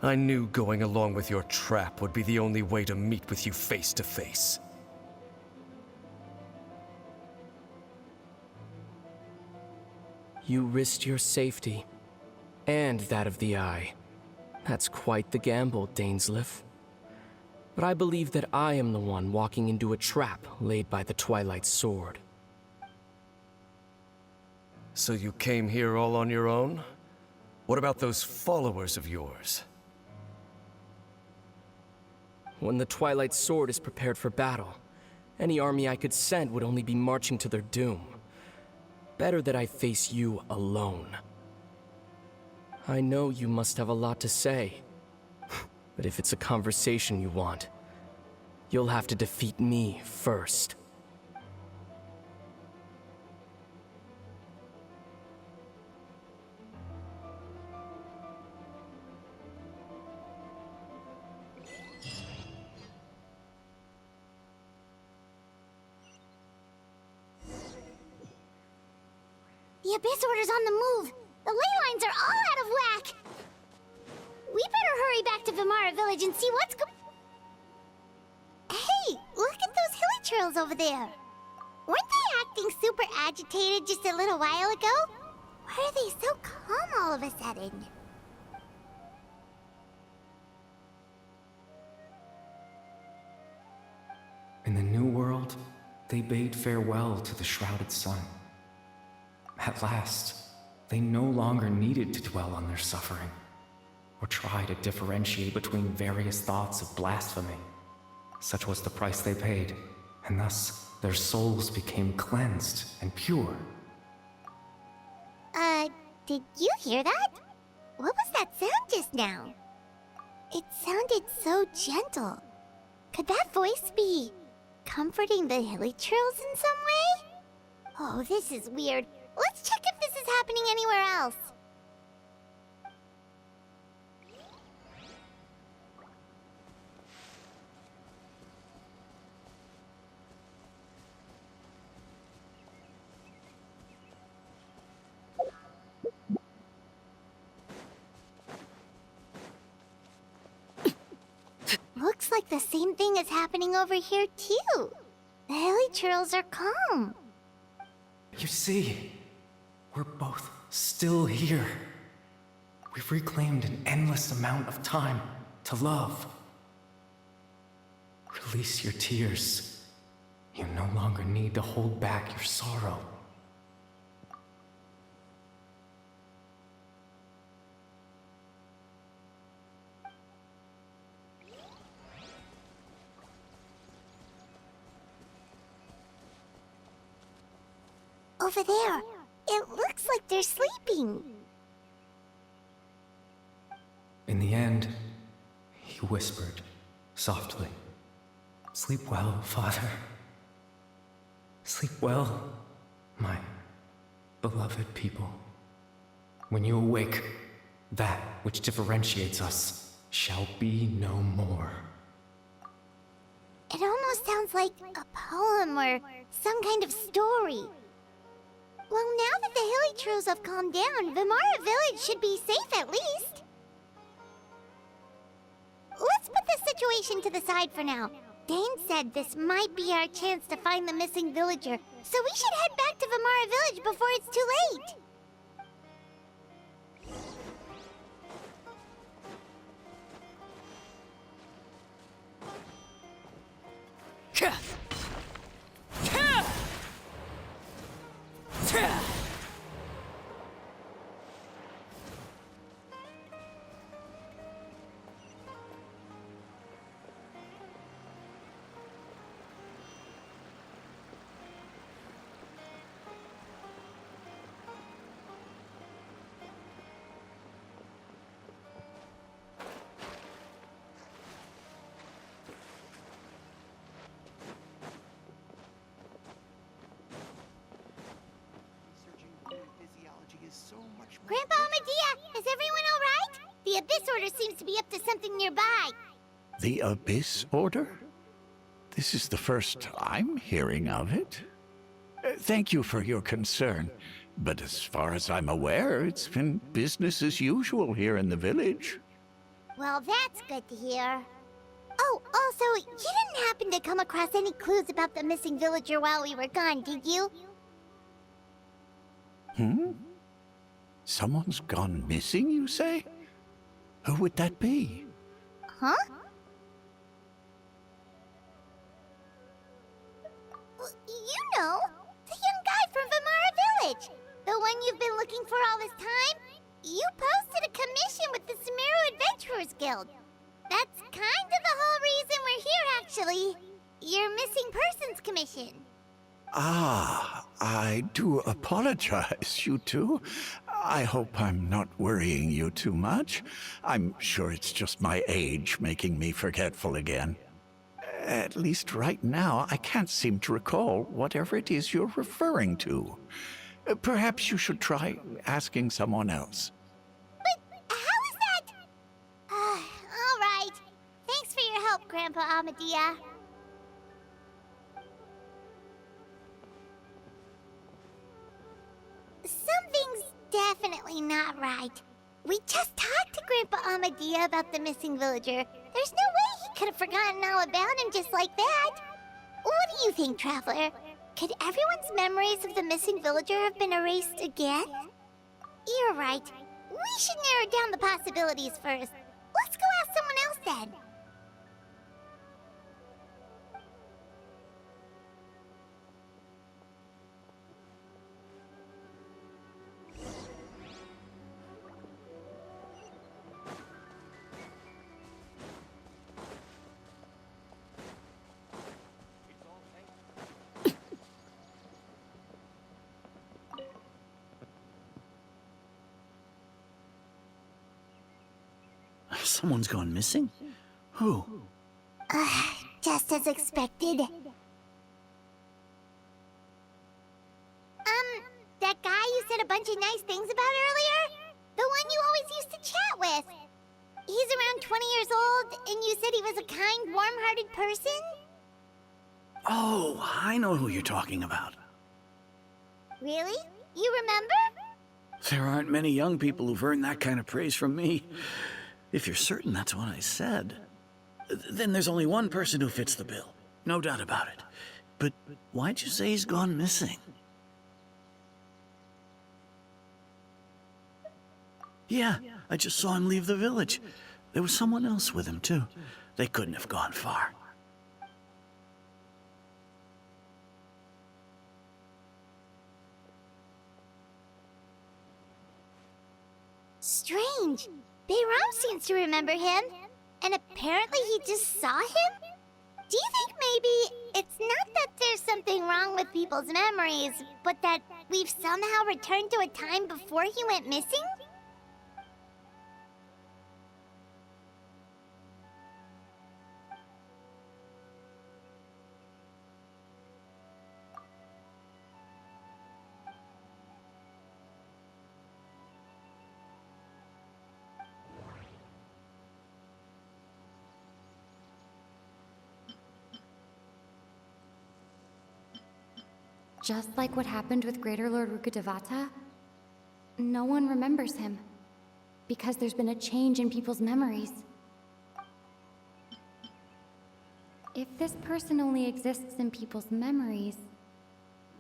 I knew going along with your trap would be the only way to meet with you face to face. You risked your safety, and that of the Eye. That's quite the gamble, Dainsleif. But I believe that I am the one walking into a trap laid by the Twilight Sword. So you came here all on your own? What about those followers of yours? When the Twilight Sword is prepared for battle, any army I could send would only be marching to their doom. Better that I face you alone. I know you must have a lot to say, but if it's a conversation you want, you'll have to defeat me first. The Abyss Order's on the move! The ley lines are all out of whack! We better hurry back to Vimara Village and see what's Hey! Look at those hilly trails over there! Weren't they acting super agitated just a little while ago? Why are they so calm all of a sudden? In the New World, they bade farewell to the shrouded sun. At last, they no longer needed to dwell on their suffering, or try to differentiate between various thoughts of blasphemy. Such was the price they paid, and thus their souls became cleansed and pure. Did you hear that? What was that sound just now? It sounded so gentle. Could that voice be comforting the hilly trails in some way? Oh, this is weird. Let's check if this is happening anywhere else. Looks like the same thing is happening over here too. The hilly trails are calm. You see, we're both still here. We've reclaimed an endless amount of time to love. Release your tears. You no longer need to hold back your sorrow. Over there. It looks like they're sleeping. In the end, he whispered, softly, "Sleep well, Father. Sleep well, my beloved people. When you awake, that which differentiates us shall be no more." It almost sounds like a poem or some kind of story. Well, now that the hilly trails have calmed down, Vimara Village should be safe at least. Let's put this situation to the side for now. Dain said this might be our chance to find the missing villager, so we should head back to Vimara Village before it's too late. Grandpa Medea, is everyone all right? The Abyss Order seems to be up to something nearby. The Abyss Order? This is the first I'm hearing of it. Thank you for your concern, but as far as I'm aware, it's been business as usual here in the village. Well, that's good to hear. Oh, also, you didn't happen to come across any clues about the missing villager while we were gone, did you? Someone's gone missing, you say? Who would that be? Huh? Well, you know, the young guy from Vamara Village. The one you've been looking for all this time. You posted a commission with the Sumeru Adventurers Guild. That's kind of the whole reason we're here, actually. Your missing persons commission. Ah, I do apologize, you two. I hope I'm not worrying you too much. I'm sure it's just my age making me forgetful again. At least right now, I can't seem to recall whatever it is you're referring to. Perhaps you should try asking someone else. But how is that? All right. Thanks for your help, Grandpa Amadia. Something's definitely not right. We just talked to Grandpa Amadia about the missing villager. There's no way he could have forgotten all about him just like that. What do you think, Traveler? Could everyone's memories of the missing villager have been erased again? You're right. We should narrow down the possibilities first. Let's go ask someone else then. Someone's gone missing? Who? Just as expected. That guy you said a bunch of nice things about earlier? The one you always used to chat with. He's around 20 years old, and you said he was a kind, warm-hearted person? Oh, I know who you're talking about. Really? You remember? There aren't many young people who've earned that kind of praise from me. If you're certain that's what I said, then there's only one person who fits the bill. No doubt about it. But why'd you say he's gone missing? Yeah, I just saw him leave the village. There was someone else with him, too. They couldn't have gone far. Strange. Bayram seems to remember him, and apparently he just saw him? Do you think maybe it's not that there's something wrong with people's memories, but that we've somehow returned to a time before he went missing? Just like what happened with Greater Lord Rukkhadevata, no one remembers him, because there's been a change in people's memories. If this person only exists in people's memories,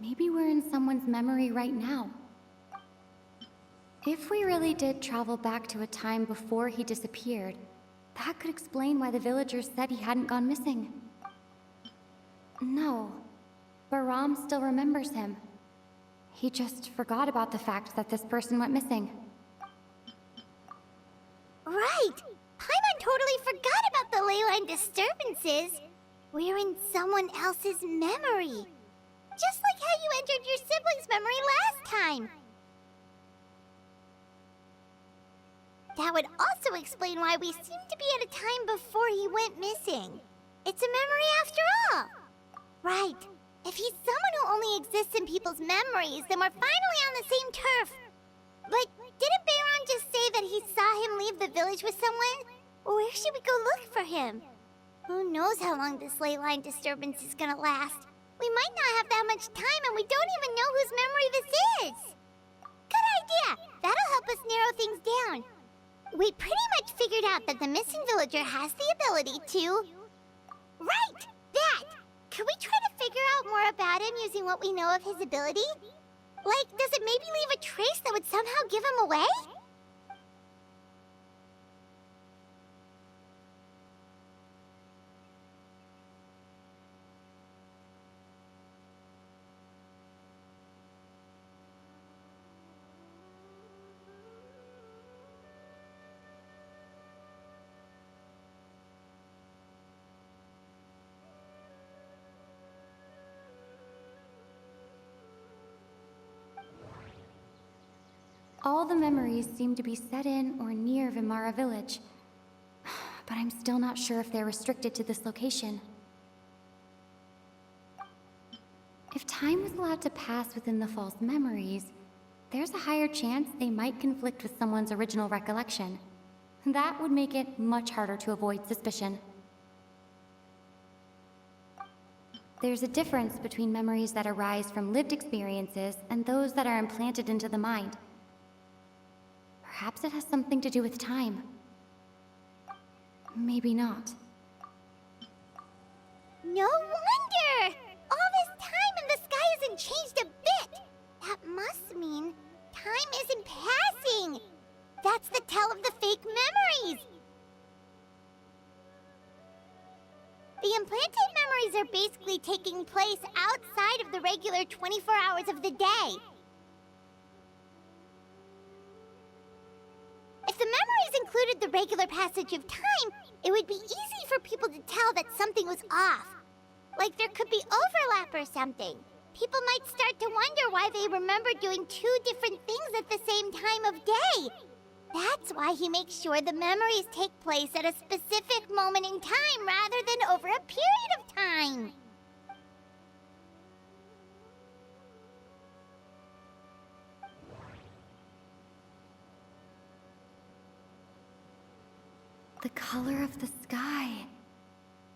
maybe we're in someone's memory right now. If we really did travel back to a time before he disappeared, that could explain why the villagers said he hadn't gone missing. No. Bahram still remembers him. He just forgot about the fact that this person went missing. Right! Paimon totally forgot about the leyline disturbances. We're in someone else's memory. Just like how you entered your sibling's memory last time. That would also explain why we seem to be at a time before he went missing. It's a memory after all. Right. If he's someone who only exists in people's memories, then we're finally on the same turf. But didn't Bayron just say that he saw him leave the village with someone? Where should we go look for him? Who knows how long this ley line disturbance is gonna last? We might not have that much time, and we don't even know whose memory this is. Good idea! That'll help us narrow things down. we pretty much figured out that the missing villager has the ability to... Right! That! Could we try to figure out more about him using what we know of his ability? Like, does it maybe leave a trace that would somehow give him away? All the memories seem to be set in or near Vimara village. But I'm still not sure if they're restricted to this location. If time was allowed to pass within the false memories, there's a higher chance they might conflict with someone's original recollection. That would make it much harder to avoid suspicion. There's a difference between memories that arise from lived experiences and those that are implanted into the mind. Perhaps it has something to do with time. Maybe not. No wonder! All this time and the sky hasn't changed a bit! That must mean time isn't passing! That's the tell of the fake memories! The implanted memories are basically taking place outside of the regular 24 hours of the day. If the memories included the regular passage of time, it would be easy for people to tell that something was off. Like there could be overlap or something. People might start to wonder why they remember doing two different things at the same time of day. That's why he makes sure the memories take place at a specific moment in time rather than over a period of time. The color of the sky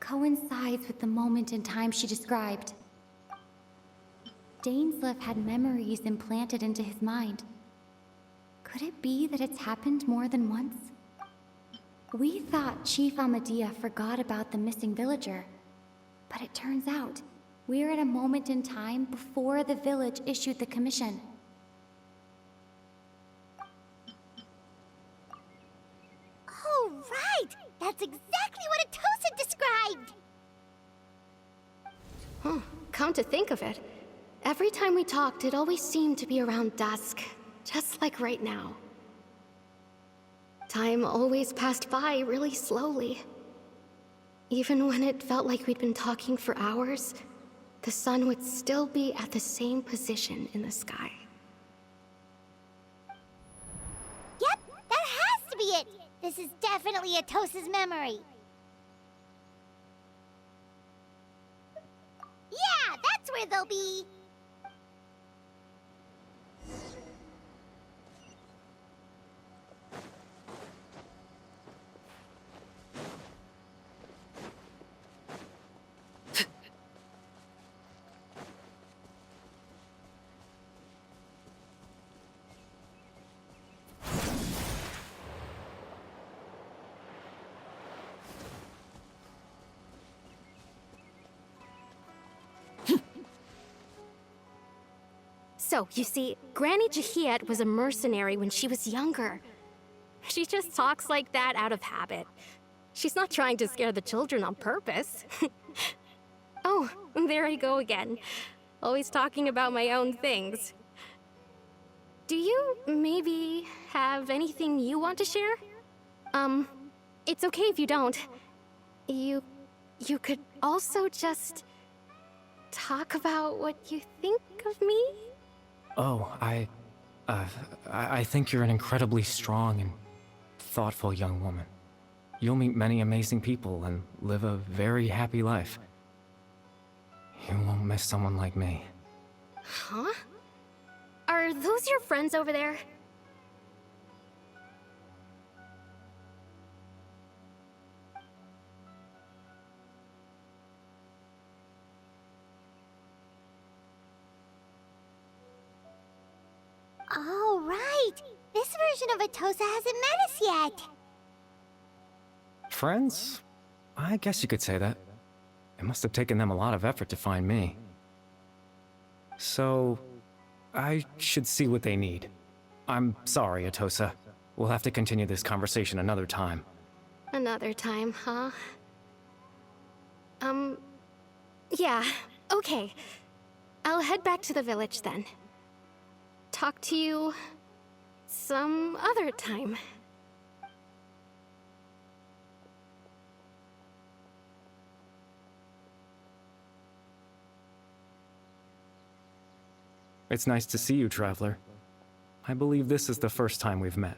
coincides with the moment in time she described. Dainslev had memories implanted into his mind. Could it be that it's happened more than once? We thought Chief Amadea forgot about the missing villager, but it turns out we're at a moment in time before the village issued the commission. Oh, right! That's exactly what Atosa described! Come to think of it, every time we talked, it always seemed to be around dusk, just like right now. Time always passed by really slowly. Even when it felt like we'd been talking for hours, the sun would still be at the same position in the sky. Yep, that has to be it! This is definitely Atosa's memory. Yeah, that's where they'll be! So, you see, Granny Jahiet was a mercenary when she was younger. She just talks like that out of habit. She's not trying to scare the children on purpose. Oh, there I go again. Always talking about my own things. Do you maybe have anything you want to share? It's okay if you don't. You could also just talk about what you think of me? Oh, I think you're an incredibly strong and thoughtful young woman. You'll meet many amazing people and live a very happy life. You won't miss someone like me. Huh? Are those your friends over there? Oh, right! This version of Atosa hasn't met us yet. Friends? I guess you could say that. It must have taken them a lot of effort to find me. So, I should see what they need. I'm sorry, Atosa. We'll have to continue this conversation another time. Another time, huh? Yeah, okay. I'll head back to the village then. Talk to you some other time. It's nice to see you, Traveler. I believe this is the first time we've met.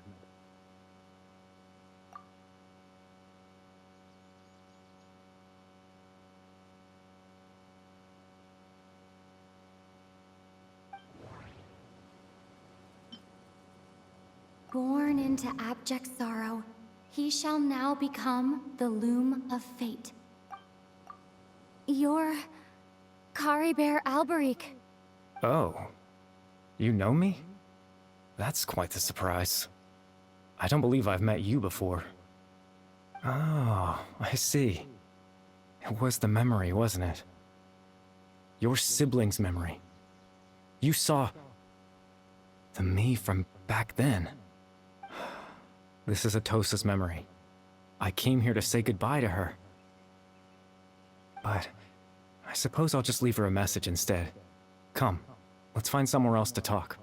Born into abject sorrow, he shall now become the loom of fate. You're Caribert Alberic. Oh. You know me? That's quite the surprise. I don't believe I've met you before. Oh, I see. It was the memory, wasn't it? Your sibling's memory. You saw... the me from back then. This is Atosa's memory. I came here to say goodbye to her. But I suppose I'll just leave her a message instead. Come, let's find somewhere else to talk.